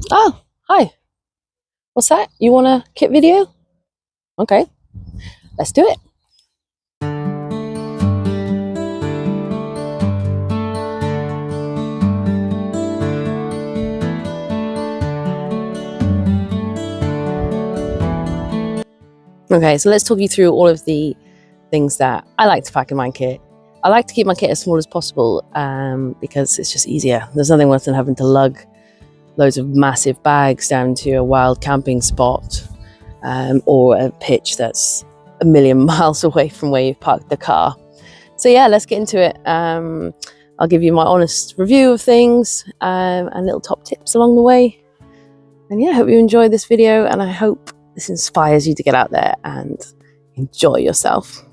Oh, hi. What's that? You want a kit video? Okay, let's do it. Okay, so let's talk you through all of the things that I like to pack in my kit. I like to keep my kit as small as possible because it's just easier. There's nothing worse than having to lug loads of massive bags down to a wild camping spot or a pitch that's a million miles away from where you've parked the car. So yeah, let's get into it. I'll give you my honest review of things and little top tips along the way. And yeah, I hope you enjoy this video, and I hope this inspires you to get out there and enjoy yourself.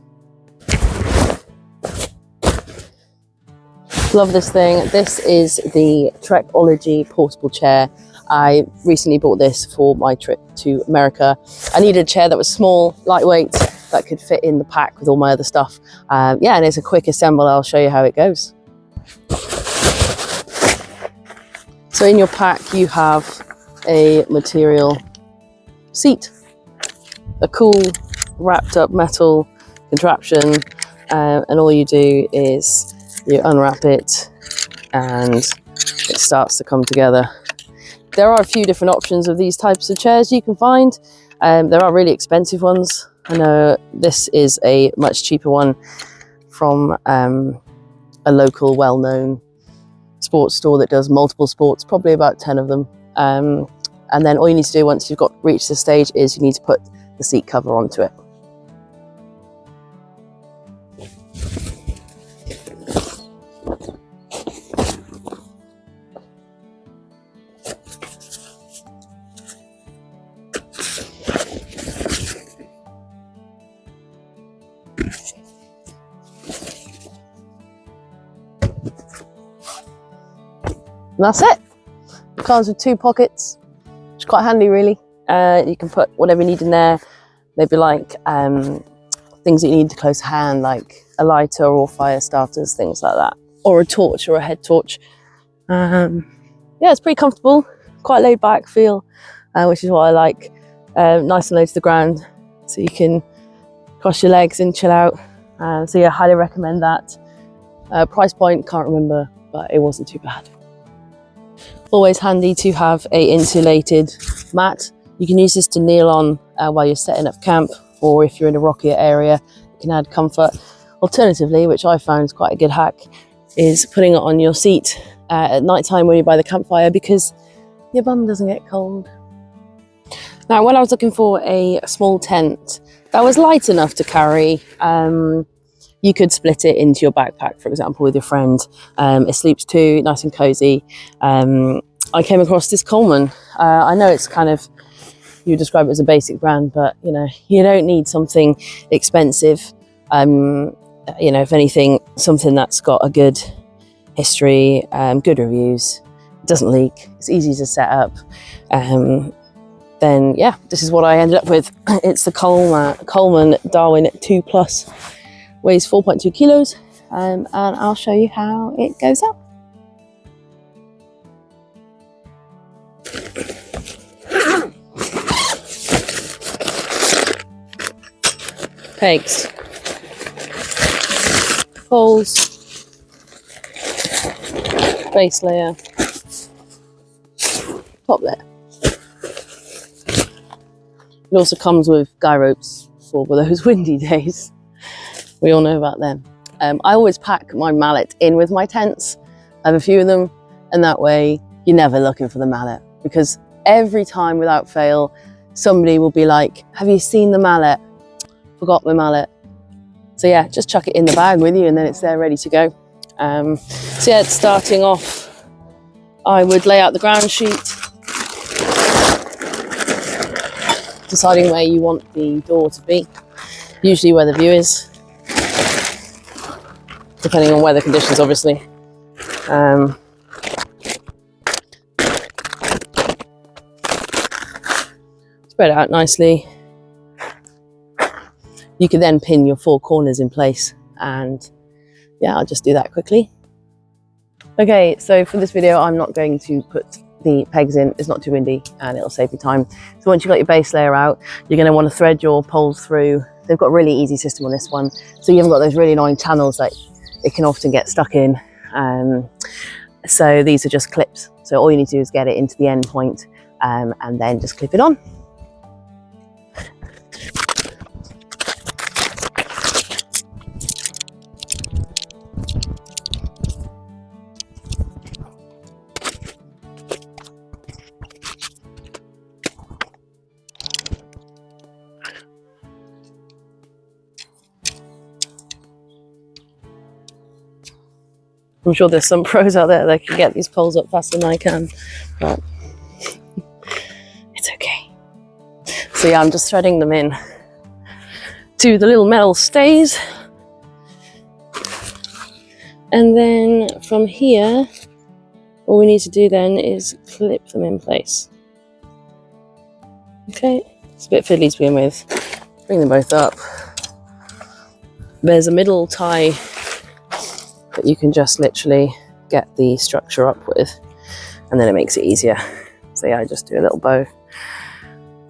Love this thing. This is the Trekology portable chair. I recently bought this for my trip to America. I needed a chair that was small, lightweight, that could fit in the pack with all my other stuff. Yeah, and it's a quick assemble. I'll show you how it goes. So in your pack, you have a material seat, a cool wrapped up metal contraption, and all you do is you unwrap it and it starts to come together. There are a few different options of these types of chairs you can find. There are really expensive ones. I know this is a much cheaper one from a local well-known sports store that does multiple sports, probably about 10 of them. And then all you need to do once you've reached this stage is you need to put the seat cover onto it. And that's it. It comes with 2 pockets, which is quite handy really. You can put whatever you need in there, maybe like things that you need to close to hand, like a lighter or fire starters, things like that, or a torch or a head torch. Yeah, it's pretty comfortable, quite laid back feel, which is what I like. Nice and low to the ground, so you can cross your legs and chill out. So yeah, highly recommend that. Price point, can't remember, but it wasn't too bad. Always handy to have a insulated mat. You can use this to kneel on while you're setting up camp, or if you're in a rockier area, it can add comfort. Alternatively, which I found is quite a good hack, is putting it on your seat at night time when you're by the campfire, because your bum doesn't get cold. Now, when I was looking for a small tent that was light enough to carry, you could split it into your backpack, for example, with your friend. It sleeps 2, nice and cozy. I came across this Coleman. I know it's kind of, you would describe it as a basic brand, but you know, you don't need something expensive. You know, if anything, something that's got a good history, good reviews, doesn't leak, it's easy to set up. Then yeah, this is what I ended up with. It's the Coleman Darwin 2 Plus. Weighs 4.2 kilos, and I'll show you how it goes up. Pegs, poles, base layer, top layer. It also comes with guy ropes for those windy days. We all know about them. I always pack my mallet in with my tents. I have a few of them, and that way you're never looking for the mallet, because every time without fail, somebody will be like, have you seen the mallet? Forgot my mallet. So yeah, just chuck it in the bag with you and then it's there ready to go. So yeah, starting off, I would lay out the ground sheet, deciding where you want the door to be, usually where the view is, depending on weather conditions, obviously. Spread it out nicely. You can then pin your 4 corners in place, and yeah, I'll just do that quickly. Okay, so for this video, I'm not going to put the pegs in, it's not too windy, and it'll save you time. So once you've got your base layer out, you're going to want to thread your poles through. They've got a really easy system on this one, so you haven't got those really annoying channels that it can often get stuck in. So these are just clips, so all you need to do is get it into the end point, and then just clip it on. I'm sure there's some pros out there that can get these poles up faster than I can, but it's okay. So yeah, I'm just threading them in to the little metal stays. And then from here, all we need to do then is clip them in place. Okay, it's a bit fiddly to begin with. Bring them both up. There's a middle tie that you can just literally get the structure up with, and then it makes it easier. So yeah, I just do a little bow.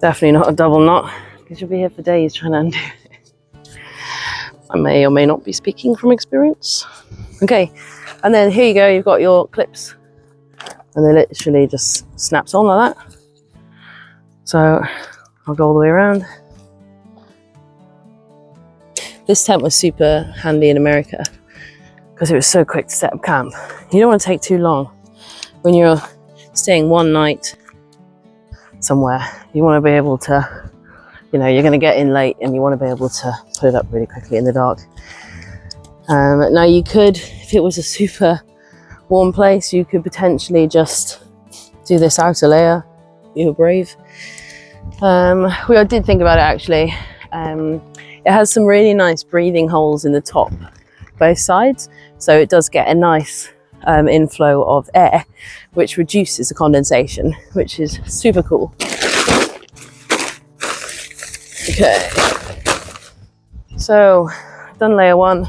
Definitely not a double knot, because you'll be here for days trying to undo it. I may or may not be speaking from experience. Okay, and then here you go, you've got your clips, and they literally just snaps on like that. So I'll go all the way around. This tent was super handy in America because it was so quick to set up camp. You don't want to take too long. When you're staying one night somewhere, you want to be able to, you know, you're going to get in late and you want to be able to put it up really quickly in the dark. Now you could, if it was a super warm place, you could potentially just do this outer layer. You were brave. We did think about it actually. It has some really nice breathing holes in the top, both sides. So it does get a nice inflow of air, which reduces the condensation, which is super cool. Okay, so done layer 1,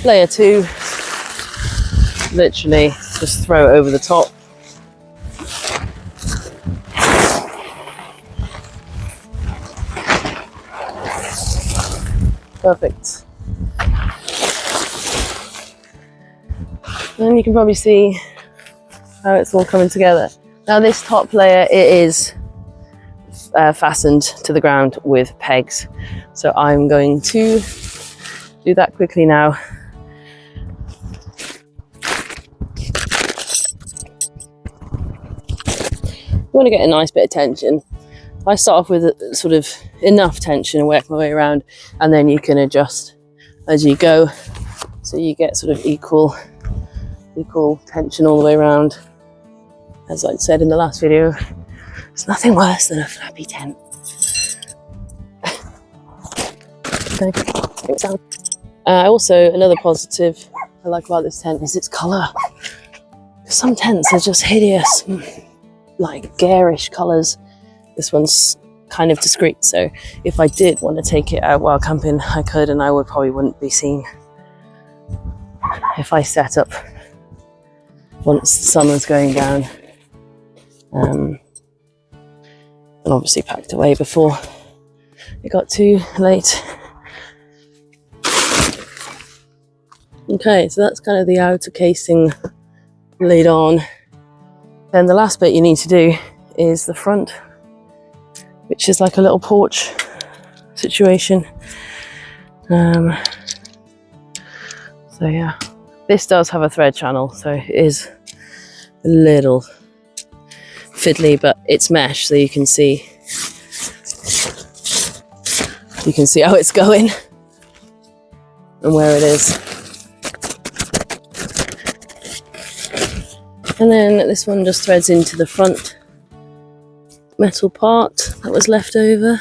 layer 2, literally just throw it over the top. Perfect. And you can probably see how it's all coming together. Now this top layer, it is fastened to the ground with pegs. So I'm going to do that quickly now. You want to get a nice bit of tension. I start off with sort of enough tension and work my way around, and then you can adjust as you go. So you get sort of equal tension all the way around. As I said in the last video, there's nothing worse than a flappy tent. Also, another positive I like about this tent is its colour. Some tents are just hideous, like garish colours. This one's kind of discreet, so if I did want to take it out while camping, I could, and I probably wouldn't be seen if I set up once the sun was going down, and obviously packed away before it got too late. Okay, so that's kind of the outer casing laid on. Then the last bit you need to do is the front, which is like a little porch situation. So yeah, this does have a thread channel, so it is a little fiddly, but it's mesh, so you can see how it's going and where it is. And then this one just threads into the front metal part that was left over.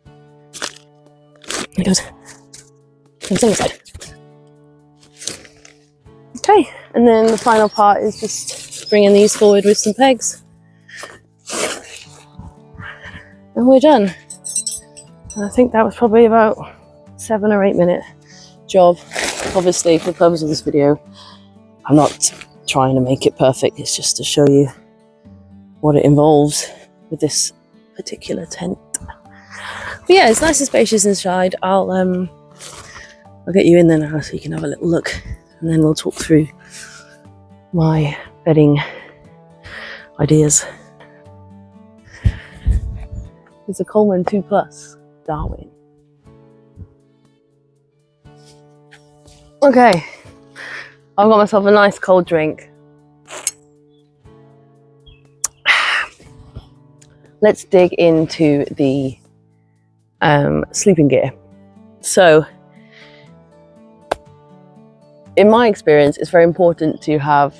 There it goes. And same side. Okay, and then the final part is just bringing these forward with some pegs. And we're done. And I think that was probably about 7 or 8 minute job. Obviously, for the purpose of this video, I'm not trying to make it perfect, it's just to show you what it involves with this particular tent. But yeah, it's nice and spacious inside. I'll get you in there now so you can have a little look, and then we'll talk through my bedding ideas. It's a Coleman 2 Plus Darwin. Okay, I've got myself a nice cold drink. Let's dig into the sleeping gear. So, in my experience, it's very important to have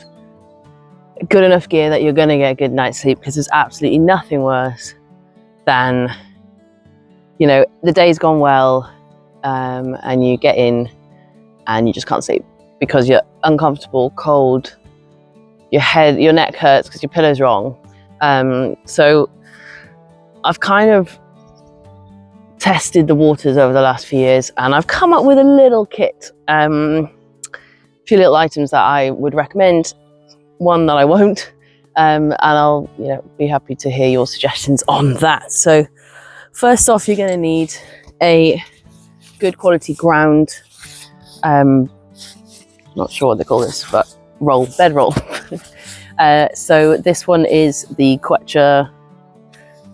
good enough gear that you're going to get a good night's sleep, because there's absolutely nothing worse than, you know, the day's gone well and you get in and you just can't sleep because you're uncomfortable, cold, your neck hurts because your pillow's wrong. So I've kind of tested the waters over the last few years, and I've come up with a little kit, a few little items that I would recommend, one that I won't, and I'll be happy to hear your suggestions on that. So first off, you're going to need a good quality ground, not sure what they call this, but bed roll. So this one is the Quechua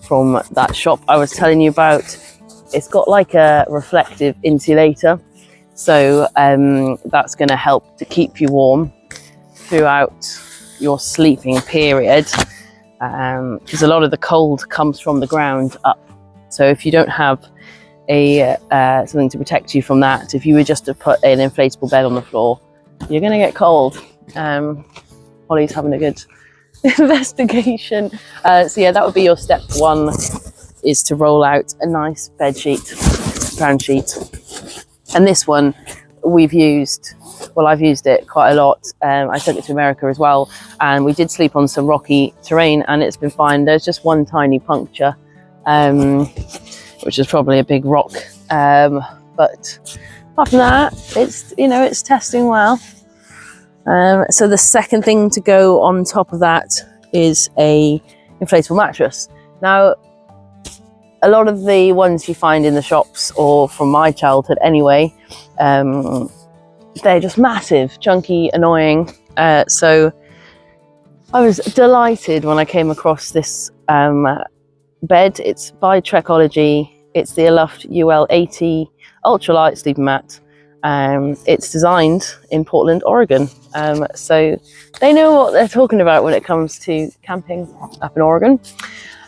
from that shop I was telling you about. It's got like a reflective insulator, so that's going to help to keep you warm throughout your sleeping period, because a lot of the cold comes from the ground up. So if you don't have a something to protect you from that, if you were just to put an inflatable bed on the floor, you're going to get cold. Holly's having a good investigation. So yeah, that would be your step one, is to roll out a nice bed sheet, ground sheet. And this one I've used it quite a lot. I took it to America as well, and we did sleep on some rocky terrain, and it's been fine. There's just one tiny puncture, which is probably a big rock, but apart from that, it's testing well. So the second thing to go on top of that is a inflatable mattress. Now, a lot of the ones you find in the shops, or from my childhood anyway, they're just massive, chunky, annoying. So I was delighted when I came across this bed. It's by Trekology. It's the Aloft UL80 ultralight sleeping mat. It's designed in Portland, Oregon. So they know what they're talking about when it comes to camping up in Oregon.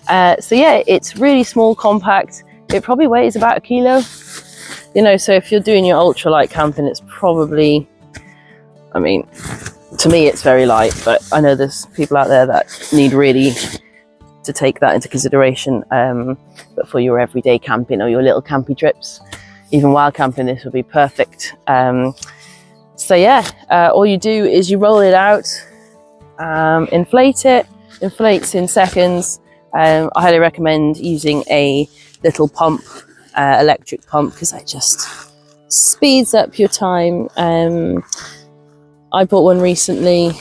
So yeah, it's really small, compact. It probably weighs about 1 kilo. So if you're doing your ultralight camping, it's probably, to me it's very light, but I know there's people out there that need really to take that into consideration. But for your everyday camping or your little campy trips, even wild camping, this would be perfect. So yeah, all you do is you roll it out, inflate it, inflates in seconds. I highly recommend using a little pump, electric pump, because that just speeds up your time. I bought one recently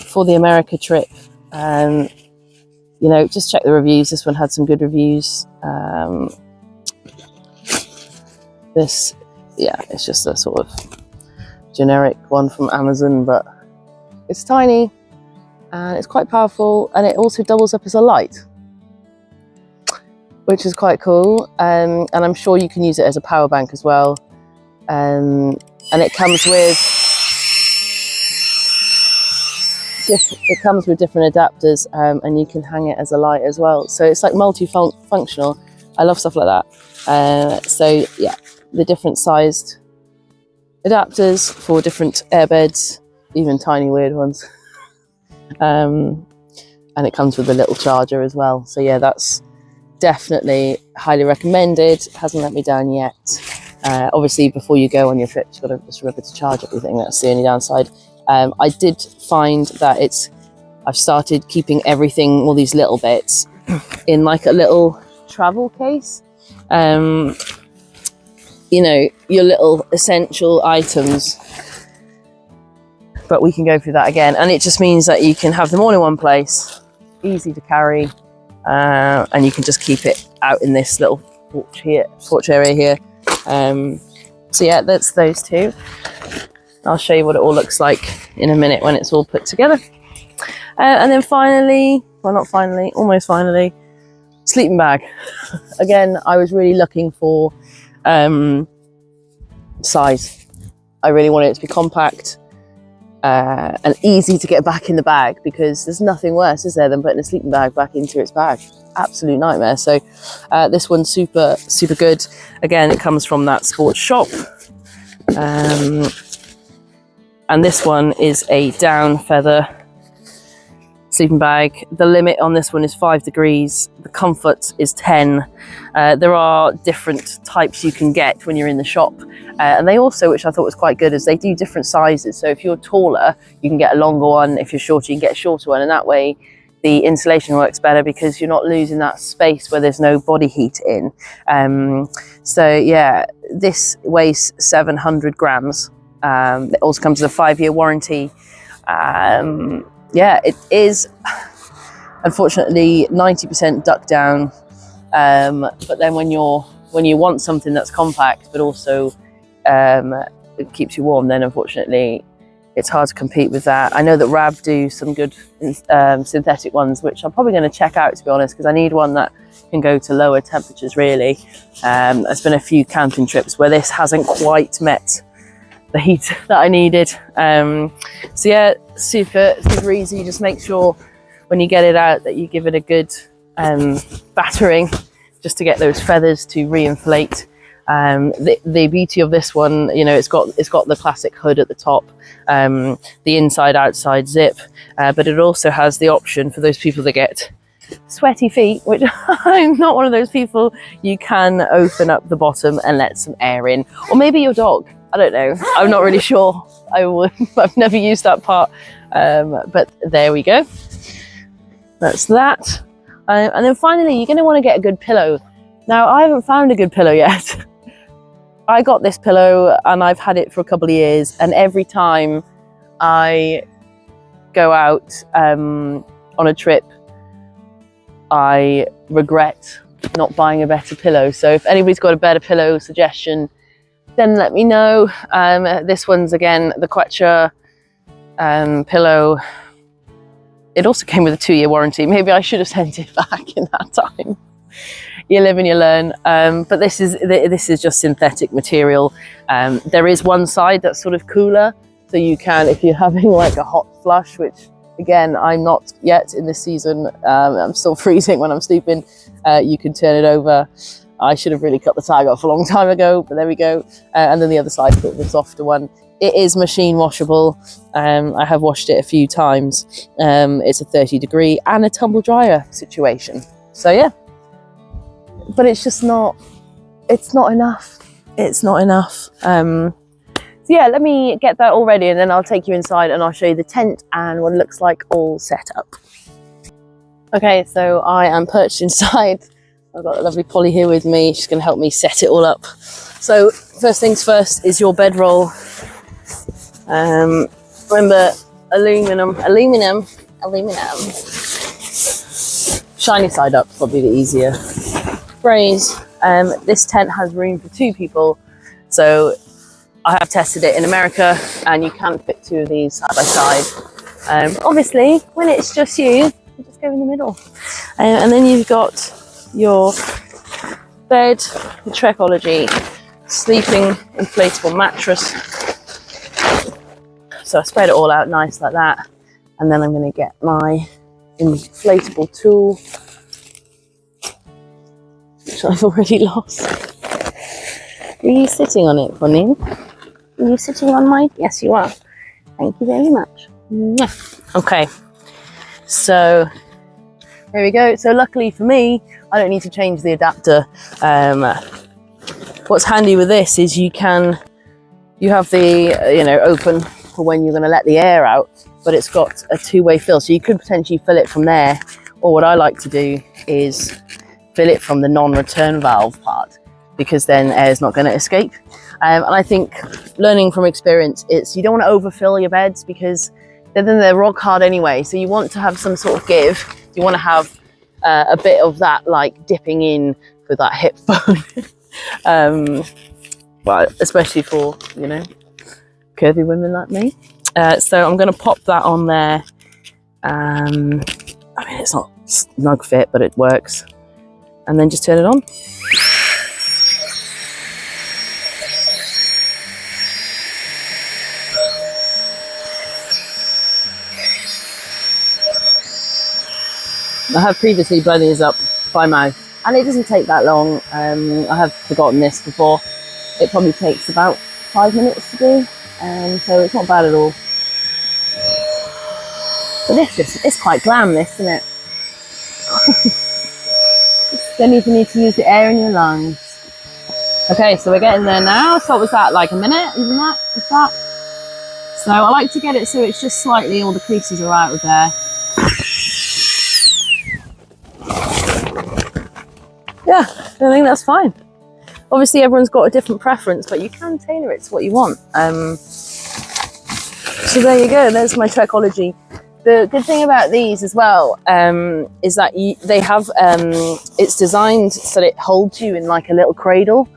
for the America trip. Just check the reviews. This one had some good reviews. It's just a sort of generic one from Amazon, but it's tiny and it's quite powerful, and it also doubles up as a light, which is quite cool. And I'm sure you can use it as a power bank as well. And it comes with different adapters, and you can hang it as a light as well. So it's like multi-functional. I love stuff like that. So yeah, the different sized adapters for different airbeds, even tiny weird ones. And it comes with a little charger as well. So yeah, that's definitely highly recommended. It hasn't let me down yet. Obviously, before you go on your trip, you've got to just remember to charge everything. That's the only downside. I did find that I've started keeping everything, all these little bits, in like a little travel case. Your little essential items. But we can go through that again. And it just means that you can have them all in one place. easy to carry, and you can just keep it out in this little porch area here. So yeah, that's those two. I'll show you what it all looks like in a minute when it's all put together. And then finally, well, not finally, almost finally, sleeping bag. Again, I was really looking for size. I really wanted it to be compact and easy to get back in the bag, because there's nothing worse, is there, than putting a sleeping bag back into its bag. Absolute nightmare. So this one's super good. Again, it comes from that sports shop. And this one is a down feather sleeping bag. The limit on this one is 5 degrees. The comfort is 10. There are different types you can get when you're in the shop. And they also, which I thought was quite good, is they do different sizes. So if you're taller, you can get a longer one. If you're shorter, you can get a shorter one. And that way the insulation works better, because you're not losing that space where there's no body heat in. So yeah, this weighs 700 grams. It also comes with a 5-year warranty. Yeah, it is unfortunately 90% duck down. But then when you want something that's compact but also it keeps you warm, then unfortunately it's hard to compete with that. I know that Rab do some good synthetic ones, which I'm probably going to check out, to be honest, because I need one that can go to lower temperatures, really. There's been a few camping trips where this hasn't quite met the heat that I needed. So yeah, super easy. Just make sure when you get it out that you give it a good battering, just to get those feathers to re-inflate. The beauty of this one, you know, it's got the classic hood at the top, the inside outside zip, but it also has the option for those people that get sweaty feet, which I'm not one of those people. You can open up the bottom and let some air in, or maybe your dog. I don't know. I'm not really sure. I've never used that part, but there we go. That's that. And then finally, you're going to want to get a good pillow. Now, I haven't found a good pillow yet. I got this pillow and I've had it for a couple of years, and every time I go out on a trip, I regret not buying a better pillow. So if anybody's got a better pillow suggestion, then let me know. This one's, again, the Quechua pillow. It also came with a 2-year warranty. Maybe I should have sent it back in that time. You live and you learn. But this is just synthetic material. There is one side that's sort of cooler, so you can, if you're having like a hot flush, which again I'm not yet in this season, I'm still freezing when I'm sleeping, you can turn it over. I should have really cut the tag off a long time ago, but there we go. And then the other side, the softer one. It is machine washable. I have washed it a few times. It's a 30-degree and a tumble dryer situation. So yeah, but it's just not, it's not enough. It's not enough. So yeah, let me get that all ready, and then I'll take you inside and I'll show you the tent and what it looks like all set up. Okay, so I am perched inside. I've got a lovely Polly here with me. She's going to help me set it all up. So first things first is your bedroll. Remember, aluminum. Shiny side up, probably the easier phrase. This tent has room for 2 people. So I have tested it in America, and you can fit 2 of these side by side. Obviously, when it's just you just go in the middle. And then you've got your bed, the Trekology sleeping inflatable mattress. So I spread it all out nice like that, and then I'm going to get my inflatable tool, which I've already lost. Are you sitting on it, Bonnie? Are you sitting on mine? Yes, you are. Thank you very much. Okay, so there we go. So luckily for me, I don't need to change the adapter. What's handy with this is you have the open for when you're going to let the air out, but it's got a 2-way fill, so you could potentially fill it from there, or what I like to do is fill it from the non-return valve part, because then air's not going to escape. And I think, learning from experience, you don't want to overfill your beds, because then they're rock hard anyway, so you want to have some sort of give You want to have a bit of that like dipping in for that hip bone. But especially for, you know, curvy women like me. So I'm going to pop that on there. I mean, it's not snug fit, but it works. And then just turn it on. I have previously blown these up by mouth, and it doesn't take that long. I have forgotten this before. It probably takes about 5 minutes to do, so it's not bad at all. But it's quite glam, this, isn't it? Don't even need to use the air in your lungs. Okay, so we're getting there now. So what was that, like a minute? Even that? Is that? So I like to get it so it's just slightly, all the creases are out of there. Yeah, I think that's fine. Obviously everyone's got a different preference, but you can tailor it to what you want. So there you go, there's my Trekology. The good thing about these as well is that they have, it's designed so that it holds you in like a little cradle.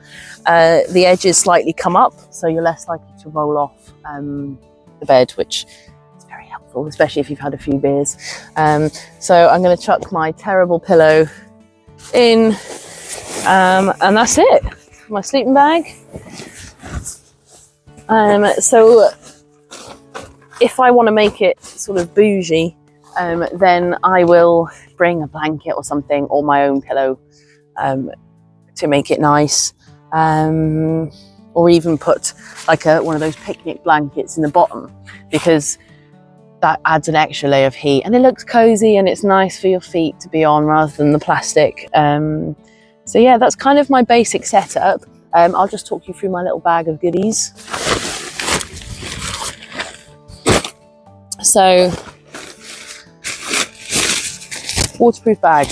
The edges slightly come up, so you're less likely to roll off the bed, which is very helpful, especially if you've had a few beers. So I'm going to chuck my terrible pillow in, and that's it. My sleeping bag. So if I want to make it sort of bougie, then I will bring a blanket or something, or my own pillow, to make it nice, or even put like one of those picnic blankets in the bottom, because that adds an extra layer of heat and it looks cozy and it's nice for your feet to be on rather than the plastic. So yeah, that's kind of my basic setup. I'll just talk you through my little bag of goodies. So, waterproof bag,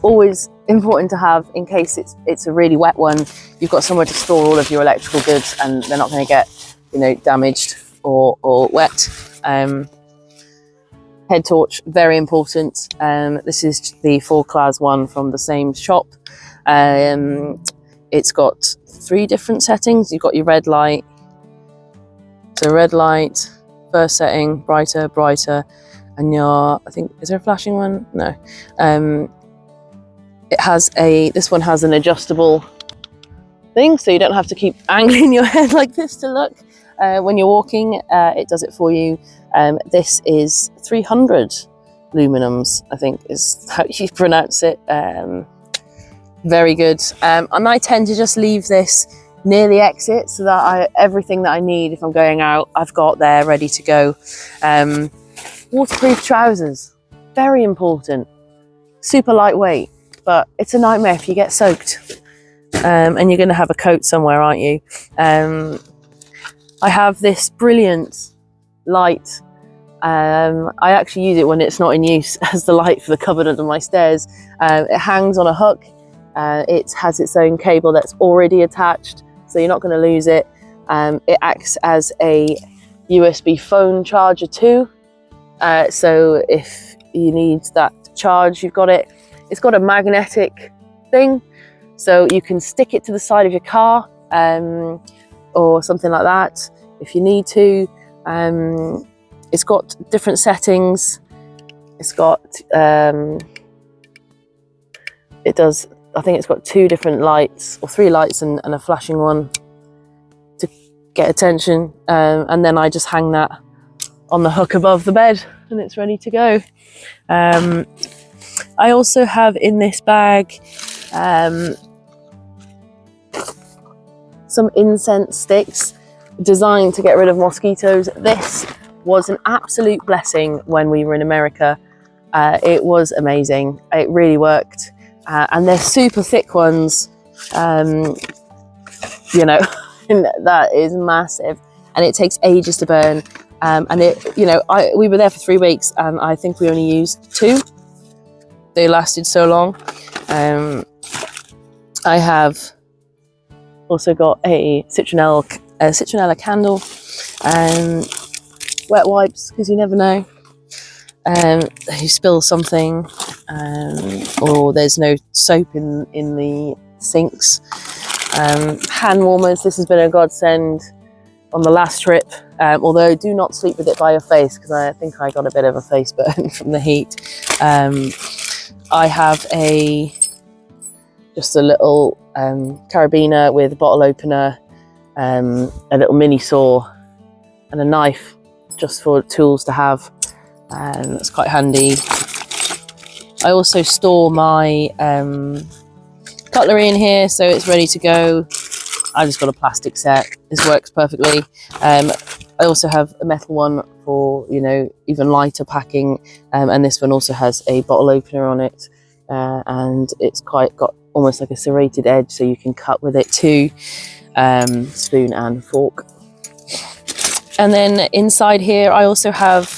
always important to have in case it's a really wet one. You've got somewhere to store all of your electrical goods and they're not going to get, you know, damaged or wet. Head torch, very important. This is the Forclaz one from the same shop. It's got 3 different settings. You've got your red light, so red light, first setting, brighter, and your, I think, is there a flashing one? No. This one has an adjustable thing, so you don't have to keep angling your head like this to look. When you're walking, it does it for you. This is 300 luminums, I think is how you pronounce it. Very good. And I tend to just leave this near the exit so that everything that I need if I'm going out, I've got there ready to go. Waterproof trousers, very important. Super lightweight, but it's a nightmare if you get soaked. And you're going to have a coat somewhere, aren't you? I have this brilliant light. I actually use it when it's not in use as the light for the cupboard under my stairs. It hangs on a hook. It has its own cable that's already attached, so you're not going to lose it. It acts as a USB phone charger too. So if you need that charge, you've got it. It's got a magnetic thing, so you can stick it to the side of your car or something like that if you need to. It's got different settings. It's got, it does, I think it's got 2 different lights, or 3 lights and a flashing one to get attention. And then I just hang that on the hook above the bed and it's ready to go. I also have in this bag some incense sticks designed to get rid of mosquitoes. This was an absolute blessing when we were in America. It was amazing. It really worked. And they're super thick ones. You know, that is massive. And it takes ages to burn. And it, you know, we were there for 3 weeks and I think we only used 2. They lasted so long. I have also got a citronella candle and wet wipes, because you never know. you spill something, or there's no soap in the sinks. Hand warmers, this has been a godsend on the last trip, although do not sleep with it by your face, because I think I got a bit of a face burn from the heat. I have just a little carabiner with a bottle opener, a little mini saw and a knife, just for tools to have. That's quite handy. I also store my cutlery in here, so it's ready to go. I just got a plastic set. This works perfectly. I also have a metal one for, you know, even lighter packing, and this one also has a bottle opener on it, and it's got almost like a serrated edge, so you can cut with it too. Spoon and fork. And then inside here I also have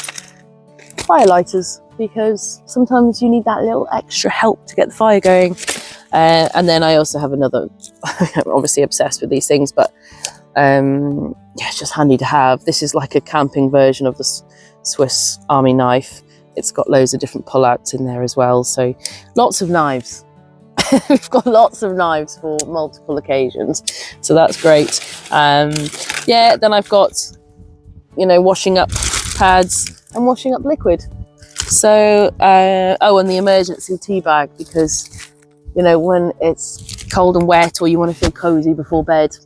fire lighters, because sometimes you need that little extra help to get the fire going. And then I also have another, I'm obviously obsessed with these things, but yeah, it's just handy to have. This is like a camping version of the Swiss Army knife. It's got loads of different pullouts in there as well, so lots of knives. We've got lots of knives for multiple occasions, so that's great. Yeah, then I've got, you know, washing up pads and washing up liquid. So, oh, and the emergency tea bag, because, you know, when it's cold and wet, or you want to feel cozy before bed,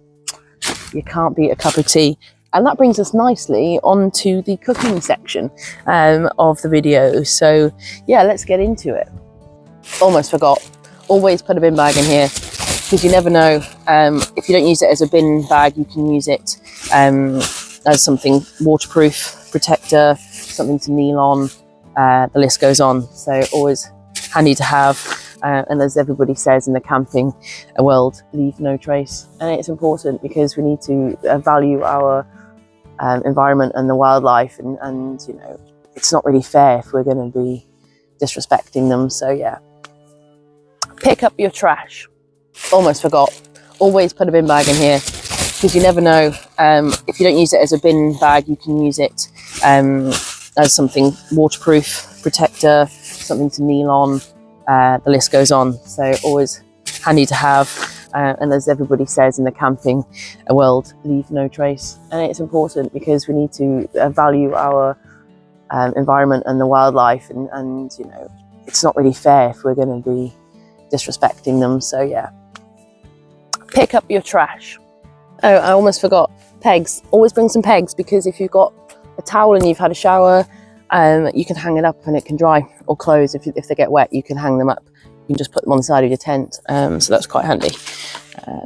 you can't beat a cup of tea. And that brings us nicely onto the cooking section of the video. So yeah, let's get into it. Almost forgot, always put a bin bag in here, because you never know. If you don't use it as a bin bag, you can use it as something waterproof, protector, something to kneel on, the list goes on. So always handy to have. And as everybody says in the camping world, leave no trace. And it's important, because we need to value our environment and the wildlife, and you know, it's not really fair if we're going to be disrespecting them. So yeah, pick up your trash. Almost forgot, always put a bin bag in here, because you never know. If you don't use it as a bin bag, you can use it as something waterproof, protector, something to kneel on, the list goes on. So always handy to have. And as everybody says in the camping world, leave no trace. And it's important, because we need to value our environment and the wildlife, and you know, it's not really fair if we're going to be disrespecting them. So yeah, pick up your trash. Oh, I almost forgot, pegs. Always bring some pegs, because if you've got a towel and you've had a shower, you can hang it up and it can dry, or clothes, if they get wet, you can hang them up. You can just put them on the side of your tent, so that's quite handy.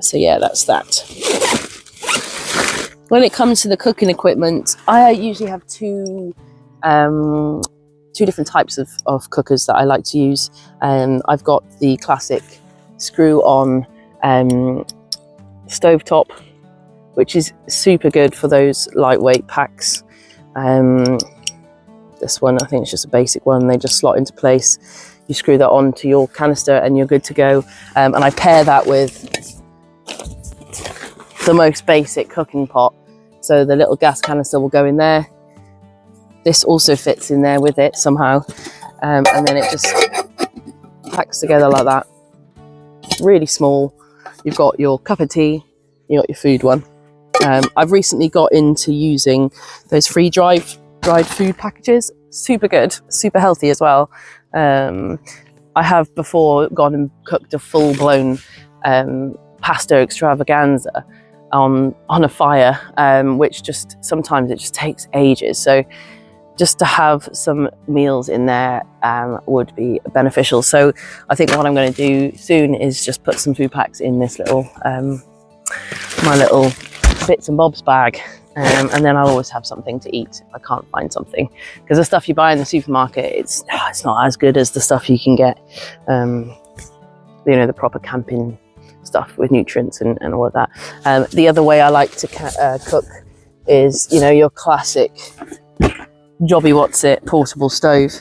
So yeah, that's that. When it comes to the cooking equipment, I usually have two different types of cookers that I like to use. I've got the classic screw-on stovetop, which is super good for those lightweight packs. This one, I think it's just a basic one. They just slot into place. You screw that onto your canister and you're good to go. And I pair that with the most basic cooking pot. So the little gas canister will go in there. This also fits in there with it somehow. And then it just packs together like that. Really small. You've got your cup of tea, you got your food one. I've recently got into using those free dried food packages. Super good, super healthy as well. I have before gone and cooked a full-blown pasta extravaganza on a fire, which just sometimes it just takes ages. So just to have some meals in there would be beneficial. So I think what I'm going to do soon is just put some food packs in this little my little bits and bobs bag, and then I'll always have something to eat if I can't find something, because the stuff you buy in the supermarket, it's not as good as the stuff you can get, you know, the proper camping stuff with nutrients and all of that. The other way I like to cook is, you know, your classic jobby what's it portable stove.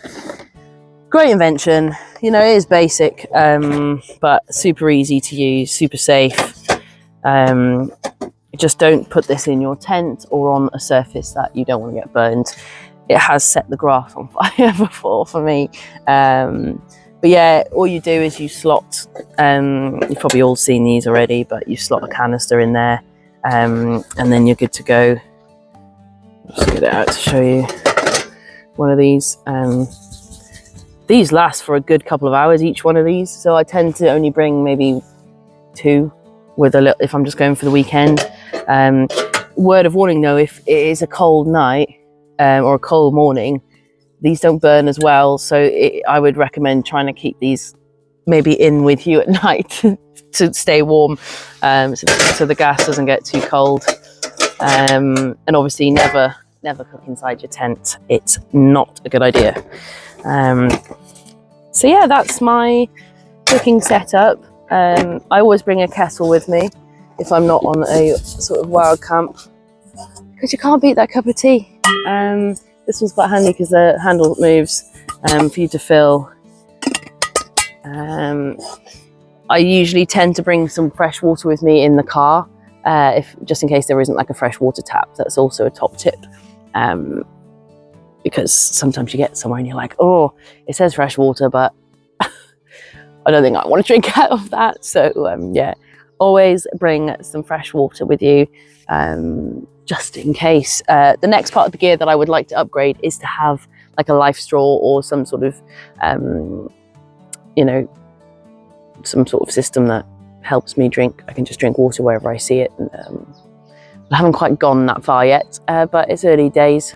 Great invention, you know, it is basic, but super easy to use, super safe. Just don't put this in your tent or on a surface that you don't want to get burned. it has set the grass on fire before for me. But yeah, all you do is you slot, you've probably all seen these already, but you slot a canister in there, and then you're good to go. Just get it out to show you one of these. These last for a good couple of hours, each one of these. So I tend to only bring maybe 2 with a little, if I'm just going for the weekend. Word of warning though, if it is a cold night or a cold morning, these don't burn as well. So I would recommend trying to keep these maybe in with you at night to stay warm, so the gas doesn't get too cold. And obviously never cook inside your tent. It's not a good idea. So yeah, that's my cooking setup. I always bring a kettle with me if I'm not on a sort of wild camp, because you can't beat that cup of tea. This one's quite handy because the handle moves for you to fill. I usually tend to bring some fresh water with me in the car, just in case there isn't like a fresh water tap. That's also a top tip, because sometimes you get somewhere and you're like, oh, it says fresh water, but I don't think I want to drink out of that. So yeah, always bring some fresh water with you, just in case. The next part of the gear that I would like to upgrade is to have like a life straw or some sort of, you know, some sort of system that helps me drink. I can just drink water wherever I see it. I haven't quite gone that far yet, but it's early days.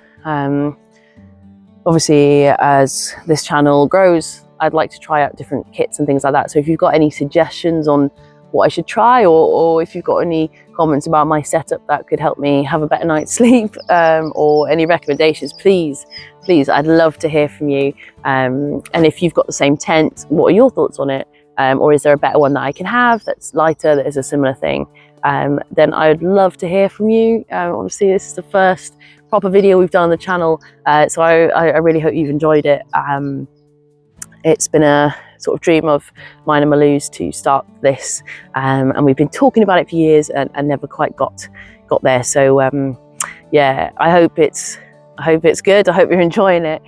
Obviously, as this channel grows, I'd like to try out different kits and things like that. So if you've got any suggestions on what I should try, or if you've got any comments about my setup that could help me have a better night's sleep, or any recommendations, please, I'd love to hear from you. And if you've got the same tent, what are your thoughts on it? Or is there a better one that I can have that's lighter, that is a similar thing? Then I'd love to hear from you. Obviously, this is the first proper video we've done on the channel, so I really hope you've enjoyed it. It's been a sort of dream of mine and Malou's to start this, and we've been talking about it for years and never quite got there. So yeah, I hope it's good. I hope you're enjoying it.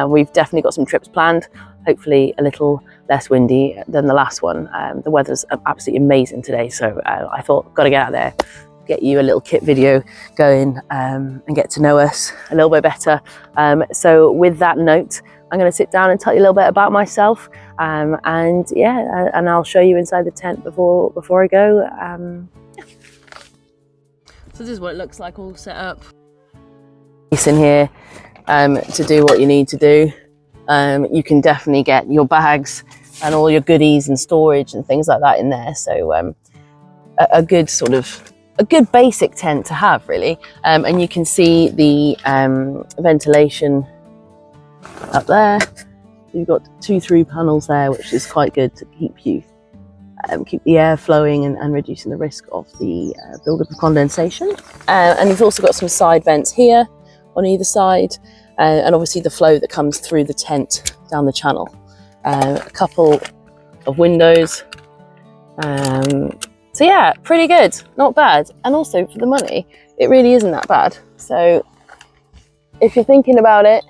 We've definitely got some trips planned, hopefully a little less windy than the last one. The weather's absolutely amazing today, so I thought, gotta get out there, get you a little kit video going, and get to know us a little bit better. So with that note, I'm going to sit down and tell you a little bit about myself, and yeah, and I'll show you inside the tent before I go. Yeah. So this is what it looks like all set up. It's in here to do what you need to do. You can definitely get your bags and all your goodies and storage and things like that in there. So a good basic tent to have, really. And you can see the ventilation up there. You've got 2 through panels there, which is quite good to keep the air flowing and reducing the risk of the buildup of condensation. And you've also got some side vents here on either side, and obviously the flow that comes through the tent down the channel. A couple of windows. So yeah, pretty good, not bad. And also for the money, it really isn't that bad. So if you're thinking about it,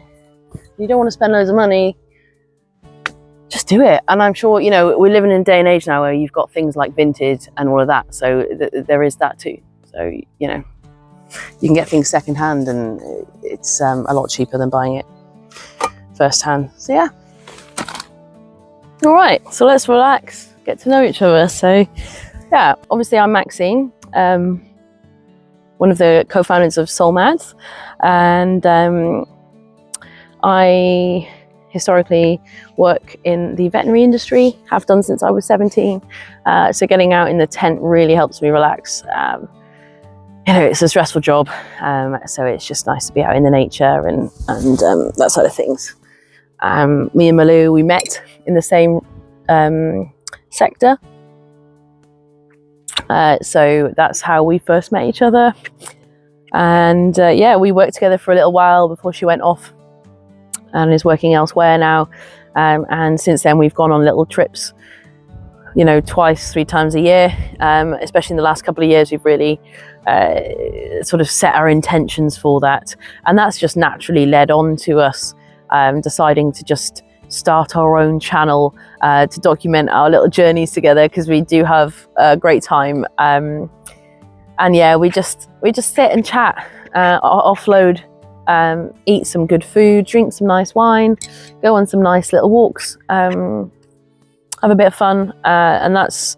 you don't want to spend loads of money, just do it. And I'm sure, you know, we're living in a day and age now where you've got things like vintage and all of that. So there is that too. So, you know, you can get things secondhand, and it's a lot cheaper than buying it firsthand. So yeah. All right, so let's relax, get to know each other. So yeah, obviously I'm Maxine, one of the co-founders of Soulmads, and I historically work in the veterinary industry, have done since I was 17. So getting out in the tent really helps me relax. You know, it's a stressful job, so it's just nice to be out in the nature and that side of things. Me and Malou, we met in the same sector. So that's how we first met each other. And yeah, we worked together for a little while before she went off and is working elsewhere now. And since then we've gone on little trips, you know, 2-3 times a year. Especially in the last couple of years, we've really sort of set our intentions for that, and that's just naturally led on to us deciding to just start our own channel to document our little journeys together, because we do have a great time, and yeah, we just sit and chat, offload, eat some good food, drink some nice wine, go on some nice little walks, have a bit of fun, and that's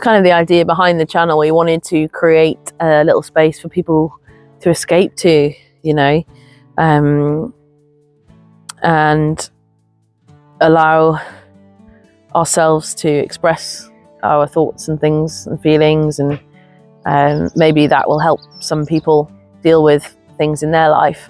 kind of the idea behind the channel. We wanted to create a little space for people to escape to, you know, and allow ourselves to express our thoughts and things and feelings, and maybe that will help some people deal with things in their life.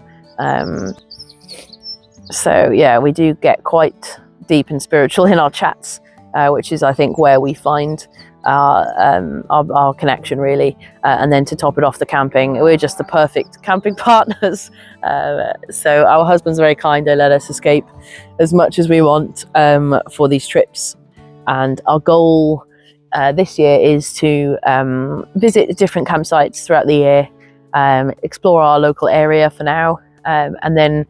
So yeah, we do get quite deep and spiritual in our chats, which is, I think, where we find our connection, really. And then to top it off, the camping, we're just the perfect camping partners. So our husband's very kind. They let us escape as much as we want for these trips, and our goal this year is to visit different campsites throughout the year, explore our local area for now, and then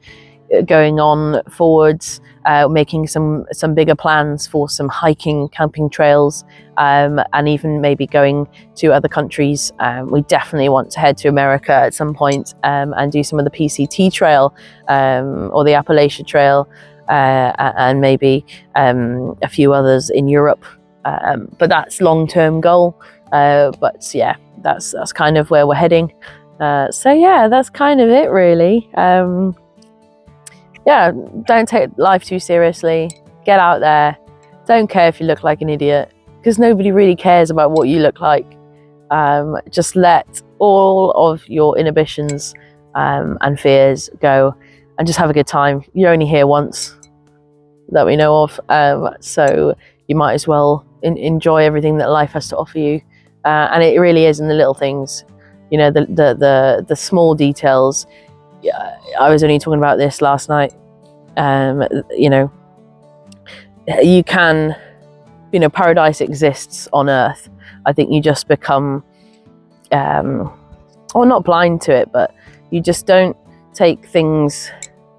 going on forwards, making some bigger plans for some hiking, camping trails, and even maybe going to other countries. We definitely want to head to America at some point, and do some of the PCT trail, or the Appalachia Trail, and maybe a few others in Europe. But that's long-term goal. But yeah, that's kind of where we're heading. So yeah, that's kind of it, really. Yeah, don't take life too seriously. Get out there. Don't care if you look like an idiot, because nobody really cares about what you look like. Just let all of your inhibitions and fears go, and just have a good time. You're only here once, that we know of, so you might as well enjoy everything that life has to offer you. And it really is in the little things, you know, the small details. I was only talking about this last night. You know, you can, you know, paradise exists on earth. I think you just become, or not blind to it, but you just don't take things,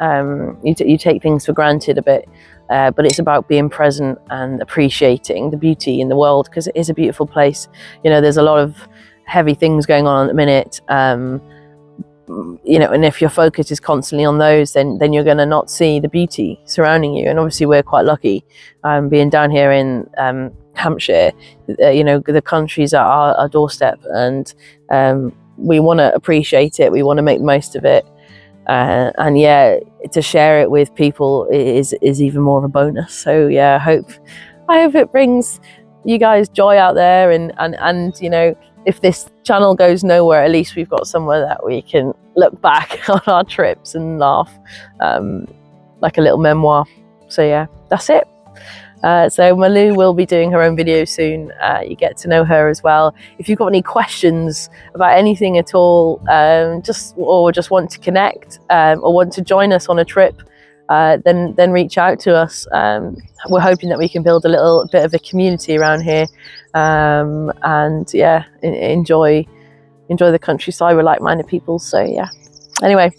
you take things for granted a bit. But it's about being present and appreciating the beauty in the world, because it is a beautiful place. You know, there's a lot of heavy things going on at the minute, you know, and if your focus is constantly on those, then you're going to not see the beauty surrounding you. And obviously we're quite lucky, being down here in Hampshire. You know, the country's at our doorstep, and we want to appreciate it. We want to make the most of it, and yeah, to share it with people is even more of a bonus. So yeah, I hope it brings you guys joy out there, and you know, if this channel goes nowhere, at least we've got somewhere that we can look back on our trips and laugh, like a little memoir. So yeah, that's it. So Malou will be doing her own video soon. You get to know her as well. If you've got any questions about anything at all, just want to connect, or want to join us on a trip, then reach out to us. We're hoping that we can build a little bit of a community around here, and yeah, enjoy the countryside. We're like-minded people. So yeah, anyway,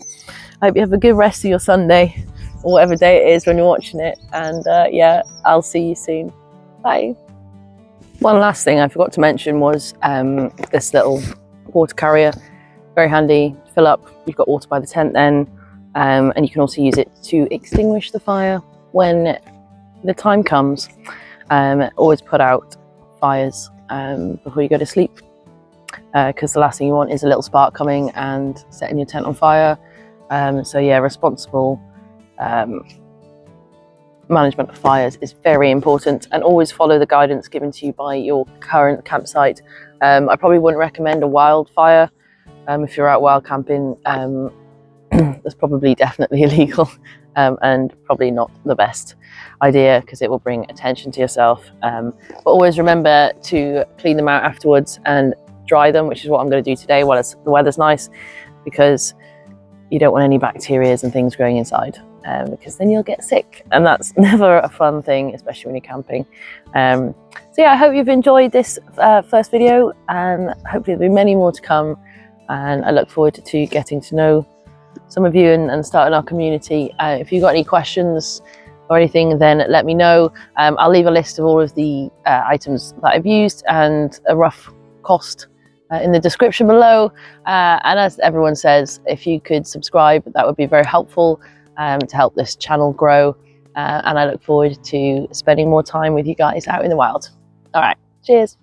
I hope you have a good rest of your Sunday, or whatever day it is when you're watching it, and yeah, I'll see you soon. Bye. One last thing I forgot to mention was this little water carrier. Very handy. Fill up, you've got water by the tent then, and you can also use it to extinguish the fire when the time comes. Always put out fires before you go to sleep, because the last thing you want is a little spark coming and setting your tent on fire. So yeah, responsible management of fires is very important, and always follow the guidance given to you by your current campsite. I probably wouldn't recommend a wildfire if you're out wild camping. That's probably definitely illegal, and probably not the best idea, because it will bring attention to yourself. But always remember to clean them out afterwards and dry them, which is what I'm going to do today while the weather's nice, because you don't want any bacteria and things growing inside, because then you'll get sick, and that's never a fun thing, especially when you're camping. So yeah, I hope you've enjoyed this first video, and hopefully there'll be many more to come. and I look forward to getting to know some of you and starting our community. If you've got any questions or anything, then let me know. I'll leave a list of all of the items that I've used and a rough cost in the description below. And as everyone says, if you could subscribe, that would be very helpful to help this channel grow. And I look forward to spending more time with you guys out in the wild. All right, cheers.